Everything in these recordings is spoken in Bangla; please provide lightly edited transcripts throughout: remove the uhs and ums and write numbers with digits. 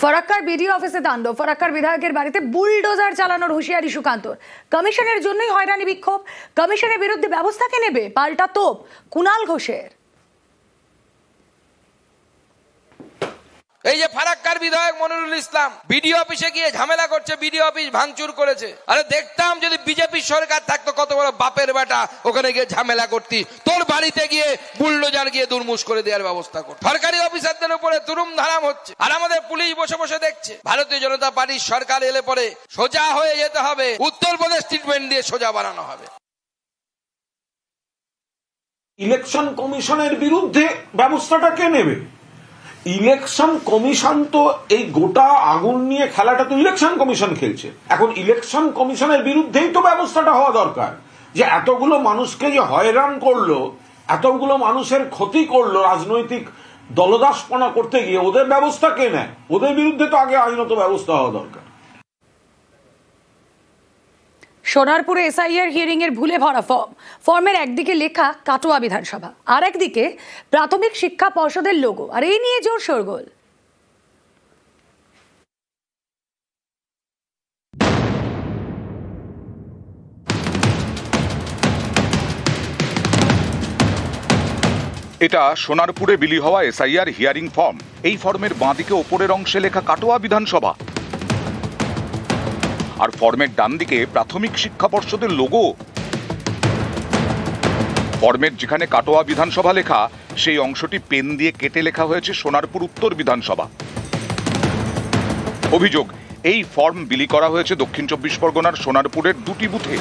ফরাক্কার বিডিও অফিসে তাণ্ডব, ফরাক্কার বিধায়কের বাড়িতে বুলডোজার চালানোর হুঁশিয়ারি সুকান্তর। কমিশনের জন্যই হয়রানি বিক্ষোভ, কমিশনের বিরুদ্ধে ব্যবস্থা কে নেবে পাল্টা তোপ কুণাল ঘোষের। এই যে ফারাক্কার বিধায়ক মনিরুল ইসলাম বিডিও অফিসে গিয়ে ঝামেলা করছে, বিডিও অফিস ভাঙচুর করেছে। আরে দেখতাম যদি বিজেপি সরকার থাকতো কত বড় বাপের বেটা ওখানে গিয়ে ঝামেলা করতি, তোর বাড়িতে গিয়ে বুলডোজার গিয়ে দুরমুশ করে দেওয়ার ব্যবস্থা কর। সরকারি অফিসারদের উপরে তুরুম ধারাম হচ্ছে, আর আমাদের পুলিশ বসে বসে দেখছে। ভারতীয় জনতা পার্টির সরকার এলে পরে সোজা হয়ে যেতে হবে, উত্তরপ্রদেশ ট্রিটমেন্ট দিয়ে সোজা বানানো হবে। ইলেকশন কমিশনের বিরুদ্ধে ব্যবস্থাটা কে নেবে? ইলেকশন কমিশন তো এই গোটা আগুন নিয়ে খেলাটা তো ইলেকশন কমিশন খেলছে। এখন ইলেকশন কমিশনের বিরুদ্ধেই তো ব্যবস্থাটা হওয়া দরকার, যে এতগুলো মানুষকে যে হয়রান করলো, এতগুলো মানুষের ক্ষতি করলো রাজনৈতিক দলদাসপনা করতে গিয়ে, ওদের ব্যবস্থা কে নেয়? ওদের বিরুদ্ধে তো আগে আইনত ব্যবস্থা হওয়া দরকার। সোনারপুরে এসআইআর হিয়ারিং এর ভুলে ভরা ফর্মের একদিকে লেখা কাটোয়া বিধানসভা, আর একদিকে প্রাথমিক শিক্ষা পর্ষদের লোগো, আর এই নিয়ে জোর শোরগোল। এটা সোনারপুরে বিলি হওয়া এসআইআর হিয়ারিং ফর্ম। এই ফর্মের বাঁদিকে ওপরের অংশে লেখা কাটোয়া বিধানসভা, আর ফর্মের ডান দিকে প্রাথমিক শিক্ষা পর্ষদের লোগো। ফর্মের যেখানে কাটোয়া বিধানসভা লেখা, সেই অংশটি পেন দিয়ে কেটে লেখা হয়েছে সোনারপুর উত্তর বিধানসভা। অভিযোগ, এই ফর্ম বিলি করা হয়েছে দক্ষিণ 24 পরগনার সোনারপুরের দুটি বুথে।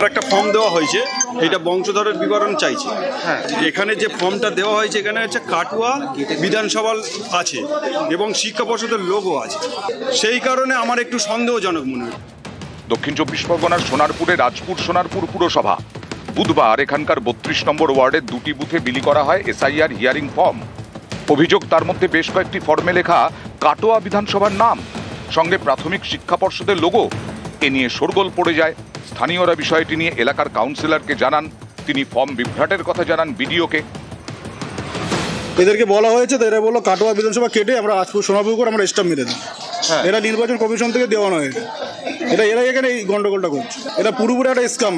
একটা ফর্ম দেওয়া হয়েছে, এটা বংশধরের বিবরণ চাইছে। এখানে যে ফর্মটা দেওয়া হয়েছে, এখানে হচ্ছে কাটোয়া বিধানসভা আছে এবং শিক্ষা পর্ষদের লোগো আছে। সেই কারণে আমার একটু সন্দেহজনক মনে হয়। দক্ষিণ 24 পরগনার সোনারপুরে রাজপুর সোনারপুর পুরসভা। বুধবার এখানকার 32 নম্বর ওয়ার্ডের দুটি বুথে বিলি করা হয় এসআইআর হিয়ারিং ফর্ম। অভিযোগ, তার মধ্যে বেশ কয়েকটি ফর্মে লেখা কাটোয়া বিধানসভার নাম, সঙ্গে প্রাথমিক শিক্ষা পর্ষদের লোগো। এ নিয়ে শোরগোল পড়ে যায়। স্থানীয়রা বিষয়টি নিয়ে এলাকার কাউন্সিলরকে জানান, তিনি ফর্ম বিভ্রাটের কথা জানান বিডিওকে। এদেরকে বলা হয়েছে, এরা বললো কাটোয়া বিধানসভা কেটে আমরা রাজপুর সোনারপুর করে আমরা স্টাম্প মেরে দিই। এরা নির্বাচন কমিশন থেকে দেওয়ানো হয়েছে, এরা এখানে এই গন্ডগোলটা করছে। এটা পুরোপুরি একটা স্ক্যাম।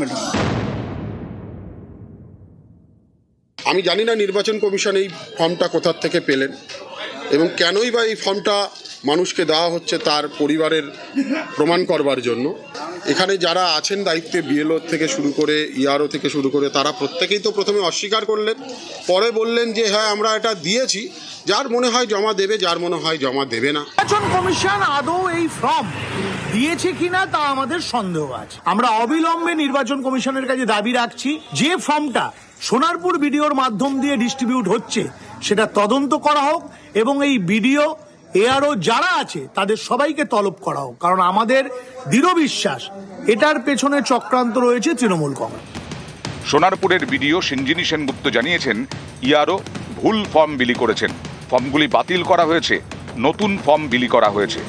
আমি জানি না নির্বাচন কমিশন এই ফর্মটা কোথার থেকে পেলেন এবং কেনই বা এই ফর্মটা মানুষকে দেওয়া হচ্ছে তার পরিবারের প্রমাণ করবার জন্য। এখানে যারা আছেন দায়িত্বে, বিএলও থেকে শুরু করে ইআরও থেকে শুরু করে, তারা প্রত্যেকেই তো প্রথমে অস্বীকার করলেন, পরে বললেন যে হ্যাঁ আমরা এটা দিয়েছি, যার মনে হয় জমা দেবে, যার মনে হয় জমা দেবে না। নির্বাচন কমিশন আদৌ এই ফর্ম দিয়েছে কিনা তা আমাদের সন্দেহ আছে। আমরা অবিলম্বে নির্বাচন কমিশনের কাছে দাবি রাখছি, যে ফর্মটা সোনারপুর বিডিওর মাধ্যম দিয়ে ডিস্ট্রিবিউট হচ্ছে সেটা তদন্ত করা হোক এবং এই বিডিও এআরও যারা আছে তাদের সবাইকে তলব করা হোক, কারণ আমাদের দৃঢ় বিশ্বাস এটার পেছনে চক্রান্ত রয়েছে তৃণমূল কংগ্রেস। সোনারপুরের বিডিও সঞ্জিনী সেনগুপ্ত জানিয়েছেন, ইআরও ভুল ফর্ম বিলি করেছেন, ফর্মগুলি বাতিল করা হয়েছে, নতুন ফর্ম বিলি করা হয়েছে।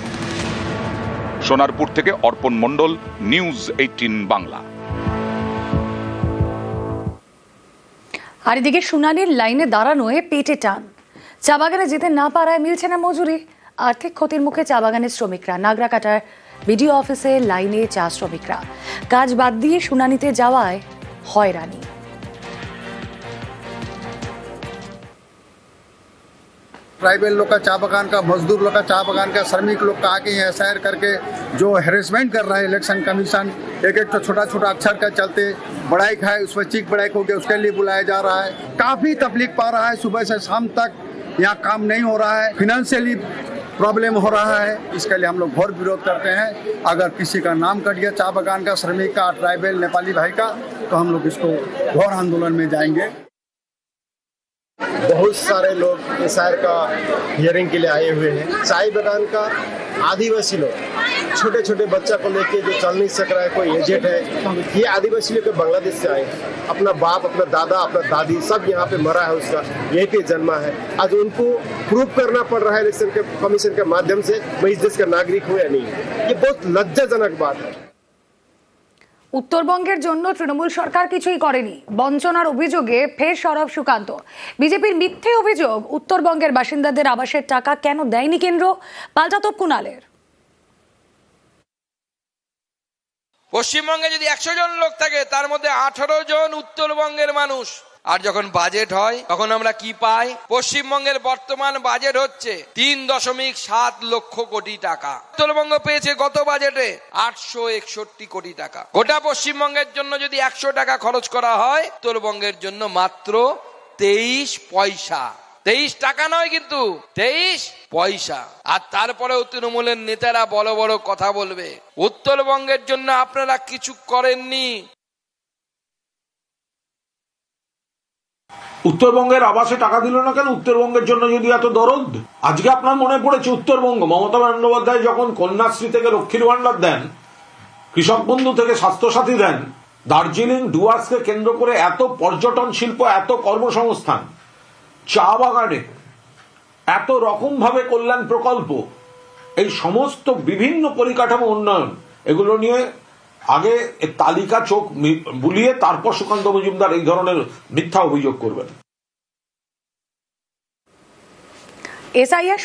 সোনারপুর থেকে অর্পণ মণ্ডল, নিউজ 18 বাংলা। আর এদিকে শুনানির লাইনে দাঁড়ানোয় পেটে টান, চা বাগানে যেতে না পারায় মিলছে না মজুরি। আর্থিক ক্ষতির মুখে চা বাগানের শ্রমিকরা। নাগরাকাটার বিডিও অফিসে লাইনে চা শ্রমিকরা, কাজ বাদ দিয়ে শুনানিতে যাওয়ায় হয়রানি। ट्राइबल लोग का चा बगान का, मजदूर लोग का चा बगान का, श्रमिक लोग का आके यहाँ एसआईआर करके जो हेरेसमेंट कर रहा है इलेक्शन कमीशन। एक एक तो छोटा छोटा अक्षर का चलते बढ़ाई खाए, उसमें चीख बढ़ाई हो गया, उसके लिए बुलाया जा रहा है। काफ़ी तकलीफ पा रहा है, सुबह से शाम तक यहाँ काम नहीं हो रहा है, फिनेंशियली प्रॉब्लम हो रहा है। इसके लिए हम लोग घोर विरोध करते हैं। अगर किसी का नाम कट गया चा बगान का, श्रमिक का, ट्राइबल नेपाली भाई का, तो हम लोग इसको घोर आंदोलन में जाएंगे। बहुत सारे लोग एसआईआर का हियरिंग के लिए आए हुए हैं। चाय बगान का आदिवासी लोग, छोटे छोटे बच्चा को लेके जो चल नहीं सक रहा है, कोई एजेड है, ये आदिवासी लोग बांग्लादेश से आए हैं। अपना बाप, अपना दादा, अपना दादी सब यहाँ पे मरा है, उसका यहीं पे जन्मा है। आज उनको प्रूव करना पड़ रहा है इलेक्शन के कमीशन के माध्यम से मैं इस देश का नागरिक हूँ या नहीं। ये बहुत लज्जाजनक बात है। উত্তরবঙ্গের জন্য তৃণমূল সরকার কিছুই করেনি, বঞ্চনার অভিযোগে ফের সরব সুকান্ত। বিজেপির মিথ্যে অভিযোগ, উত্তরবঙ্গের বাসিন্দাদের আবাসের টাকা কেন দেয়নি কেন্দ্র, পাল্টা তোপ কুণালের। পশ্চিমবঙ্গে যদি 100 জন লোক থাকে তার মধ্যে 18 জন উত্তরবঙ্গের মানুষ। আর যখন বাজেট হয় তখন আমরা কি পাই? পশ্চিমবঙ্গের বর্তমান বাজেট হচ্ছে 3.7 লক্ষ কোটি টাকা। উত্তরবঙ্গ পেয়েছে গত বাজেটে 861 কোটি টাকা। গোটা পশ্চিমবঙ্গের জন্য যদি 100 টাকা খরচ করা হয়, উত্তরবঙ্গের জন্য মাত্র 23 পয়সা। 23 টাকা নয়, কিন্তু 23 পয়সা। আর তারপরেও তৃণমূলের নেতারা বড় বড় কথা বলবে। উত্তরবঙ্গের জন্য আপনারা কিছু করেননি। উত্তরবঙ্গের আবাসে টাকা দিল না কেন? উত্তরবঙ্গের জন্য যদি এত দরদ। আজকে আপনার মনে পড়েছে উত্তরবঙ্গ, মমতা বন্দ্যোপাধ্যায় যখন কন্যাশ্রী থেকে লক্ষ্মীর ভান্ডার দেন, কৃষক বন্ধু থেকে স্বাস্থ্যসাথী দেন, দার্জিলিং ডুয়ার্সকে কেন্দ্র করে এত পর্যটন শিল্প, এত কর্মসংস্থান, চা বাগানে এত রকম ভাবে কল্যাণ প্রকল্প, এই সমস্ত বিভিন্ন পরিকাঠামো উন্নয়ন, এগুলো নিয়ে আগে তালিকা চোখ বুলিয়ে তারপর সুকান্ত মজুমদার এই ধরনের মিথ্যা অভিযোগ করবেন। এসআইআর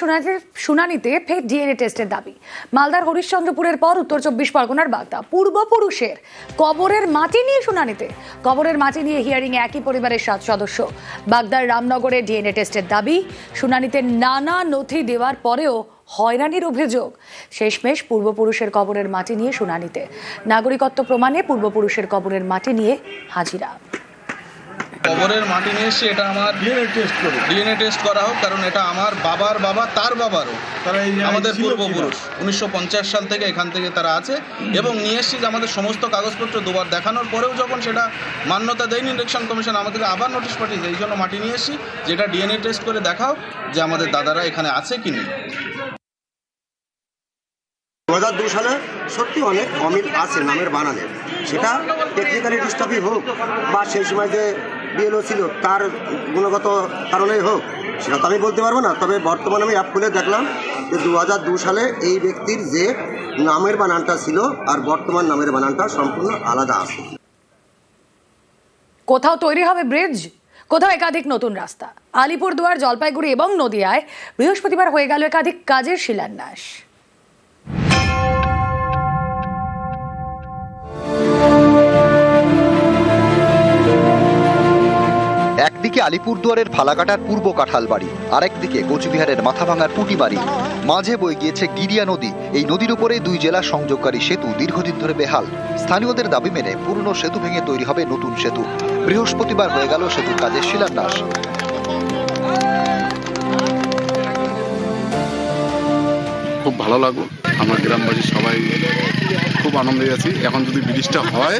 শুনানিতে ফের ডিএনএ টেস্টের দাবি। মালদার হরিশ্চন্দ্রপুরের পর উত্তর 24 পরগনার বাগদা পূর্বপুরুষের কবরের মাটি নিয়ে শুনানিতে। কবরের মাটি নিয়ে হিয়ারিং একই পরিবারের 7 সদস্য। বাগদার রামনগরে ডিএনএ টেস্টের দাবি। শুনানিতে নানা নথি দেওয়ার পরেও হয়রানির অভিযোগ। শেষমেশ পূর্বপুরুষের কবরের মাটি নিয়ে শুনানিতে। নাগরিকত্ব প্রমাণে পূর্বপুরুষের কবরের মাটি নিয়ে হাজিরা। কবরের মাটি নিয়ে এসে এটা আমার ডিএনএ টেস্ট করা হোক, কারণ এটা আমার বাবার বাবা, তার বাবারও, আমাদের পূর্বপুরুষ 1950 সাল থেকে এখান থেকে তারা আছে। এবং নিয়ে এসেছি যে আমাদের সমস্ত কাগজপত্র দুবার দেখানোর পরেও যখন সেটা মান্যতা দেয়নি ইলেকশন কমিশন, আমাদেরকে আবার নোটিশ পাঠিয়েছে। এই জন্য মাটি নিয়ে এসেছি, যেটা ডিএনএ টেস্ট করে দেখাও যে আমাদের দাদারা এখানে আছে কি নেই। 2002 সালে সত্যি অনেক অমিল আছে নামের বানানের, সেটা টেকনিক্যালি ডিস্টার্বই হোক বা সেই সময় যে বিএলও ছিল তার গুণগত কারণেই হোক, সেটা তো আমি বলতে পারবো না। তবে বর্তমানে আমি অ্যাপ খুলে দেখলাম যে 2002 সালে এই ব্যক্তির যে নামের বানানটা ছিল আর বর্তমান নামের বানানটা সম্পূর্ণ আলাদা আছে। কোথাও তৈরি হবে ব্রিজ, কোথাও একাধিক নতুন রাস্তা। আলিপুরদুয়ার, জলপাইগুড়ি এবং নদিয়ায় বৃহস্পতিবার হয়ে গেল একাধিক কাজের শিলান্যাস। একদিকে আলিপুরদুয়ারের ফালাকাটার পূর্ব কাঁঠালবাড়ি, আরেকদিকে কোচবিহারের মাথাভাঙার পুটিবাড়ি। মাঝে বয়ে গিয়েছে গিরিয়া নদী। এই নদীর উপরে 2 জেলা সংযোগকারী সেতু দীর্ঘদিন ধরে বেহাল। স্থানীয়দের দাবি মেনে পুরনো সেতু ভেঙে তৈরি হবে নতুন সেতু। বৃহস্পতিবার হয়ে গেল সেতুর কাজের শিলান্যাস। খুব ভালো লাগলো, আমার গ্রামবাসী সবাই খুব আনন্দে আছি। এখন যদি ব্রিজটা হয়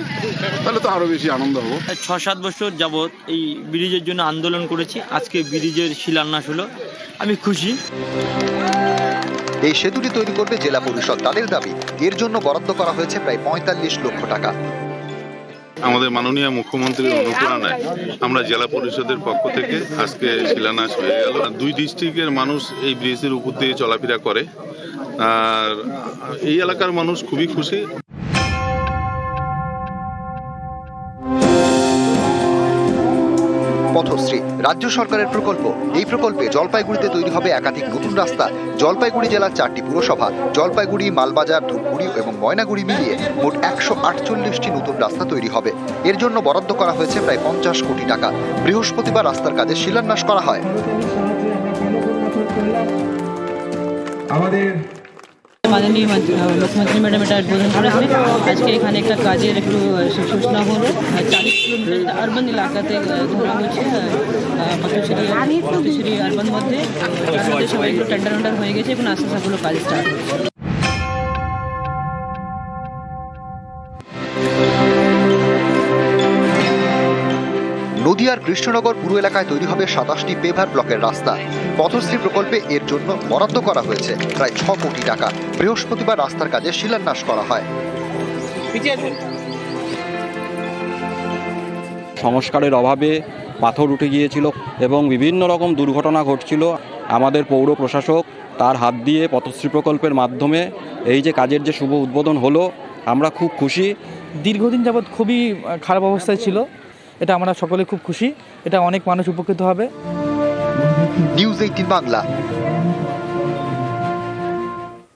তাহলে তো আরো বেশি আনন্দ হবো। 6-7 বছর যাবৎ এই ব্রিজের জন্য আন্দোলন করেছি, আজকে ব্রিজের শিলান্যাস হলো, আমি খুশি। এই সেতুটি তৈরি করবে জেলা পরিষদ। তাদের দাবি, এর জন্য বরাদ্দ করা হয়েছে প্রায় 45 লক্ষ টাকা। আমাদের মাননীয় মুখ্যমন্ত্রীর অনুপ্রেরণায় আমরা জেলা পরিষদের পক্ষ থেকে আজকে শিলান্যাস হয়ে গেল। 2 ডিস্ট্রিক্টের মানুষ এই ব্রিজের উপর দিয়ে চলাফেরা করে, আর এই এলাকার মানুষ খুবই খুশি। পথশ্রী রাজ্য সরকারের প্রকল্প। এই প্রকল্পে জলপাইগুড়িতে তৈরি হবে একাধিক নতুন রাস্তা। জলপাইগুড়ি জেলার 4টি পুরসভা, জলপাইগুড়ি, মালবাজার, ধূপগুড়ি এবং ময়নাগুড়ি মিলিয়ে মোট 148টি নতুন রাস্তা তৈরি হবে। এর জন্য বরাদ্দ করা হয়েছে প্রায় 50 কোটি টাকা। বৃহস্পতিবার রাস্তার কাজে শিলান্যাস করা হয়। মাননীয় মুখ্যমন্ত্রী ম্যাডাম এটা উদ্বোধন করেছে। আজকে এখানে একটা কাজের একটু সূচনা হলো। 40 কিলোমিটার আরবান এলাকাতে ধরা হচ্ছে, পথশ্রী আরবান মধ্যে সবাই একটু টেন্ডার হয়ে গেছে, এখন আস্তে আস্তে কাজ স্টার্ট হচ্ছে। নদিয়ার কৃষ্ণনগর পুর এলাকায় তৈরি হবে 27টি পেভার ব্লকের রাস্তা। পথশ্রী প্রকল্পে এর জন্য বরাদ্দ করা হয়েছে প্রায় 6 কোটি টাকা। বৃহস্পতিবার রাস্তার কাজে শিলান্যাস করা হয়। সংস্কারের অভাবে পাথর উঠে গিয়েছিল এবং বিভিন্ন রকম দুর্ঘটনা ঘটছিল। আমাদের পৌর প্রশাসক তার হাত দিয়ে পথশ্রী প্রকল্পের মাধ্যমে এই যে কাজের যে শুভ উদ্বোধন হলো, আমরা খুব খুশি। দীর্ঘদিন যাবৎ খুবই খারাপ অবস্থায় ছিল, এটা আমরা সকলে খুব খুশি, এটা অনেক মানুষ উপকৃত হবে। নিউজ 18 বাংলা।